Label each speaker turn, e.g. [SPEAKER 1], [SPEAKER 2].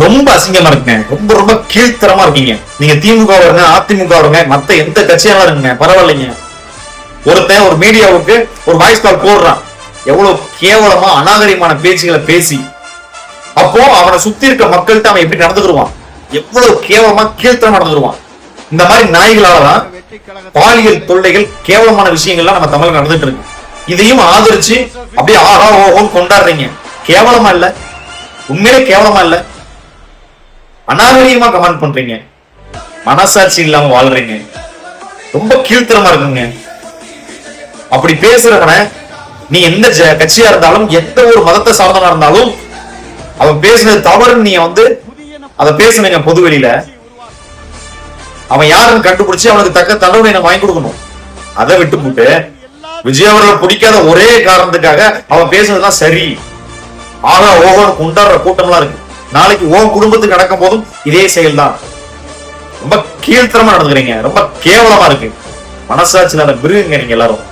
[SPEAKER 1] ரொம்ப அசிங்கமா இருக்குங்க. ரொம்ப ரொம்ப கீழ்த்தரமா இருக்கீங்க. நீங்க திமுக வருங்க, அதிமுக வருங்க, மத்த எந்த கட்சியாலும் இருக்குங்க, பரவாயில்லைங்க. ஒருத்தன் ஒரு மீடியாவுக்கு ஒரு வாய்ஸ் கால் போடுறான், எவ்வளவு கேவலமா அநாகரிகமான பேச்சுகளை பேசி, அப்போ அவனை சுத்தி இருக்க மக்கள்கிட்ட அவன் எப்படி நடந்துக்குருவான், எவ்வளவு கேவலமா கீழ்த்தரமா நடந்துக்குருவான். இந்த மாதிரி நாய்களாலதான் பாலியல் தொல்லைகள், கேவலமான விஷயங்கள்லாம் நம்ம தமிழ்ல நடந்துட்டு இருக்கு. இதையும் ஆதரிச்சு அப்படியே ஆஹா ஓஹோன்னு கொண்டாடுறீங்க. கேவலமா இல்ல? உண்மையிலே கேவலமா இல்ல? அநாகரிகமா கமெண்ட் பண்றீங்க, மனசாட்சி இல்லாம வாழ்றீங்க, ரொம்ப கீழ்த்தரமா இருக்குங்க. அப்படி பேசுறவன நீ எந்த கட்சியா இருந்தாலும், எந்த ஒரு மதத்தை சார்ந்தவனா இருந்தாலும், அவன் பேசுனது தவறுன்னு நீங்க அதை பேசுனீங்க பொது வெளியில, அவன் யாருன்னு கண்டுபிடிச்சு அவனுக்கு தக்க தண்டனை நம்ம வாங்கி கொடுக்கணும். அதை விட்டு போட்டு விஜய் அவர்கள் பிடிக்காத ஒரே காரணத்துக்காக அவன் பேசுனதுதான் சரி, ஆகா ஓகோன்னு கொண்டாடுற கூட்டம்லாம் இருக்கு. நாளைக்கு உன் குடும்பத்துக்கு நடக்கும் போதும் இதே செயல் தான். ரொம்ப கீழ்த்தரமா நடந்துக்கிறீங்க, ரொம்ப கேவலமா இருக்கு. மனசாட்சியில அந்த மிருகுங்க நீங்க எல்லாரும்.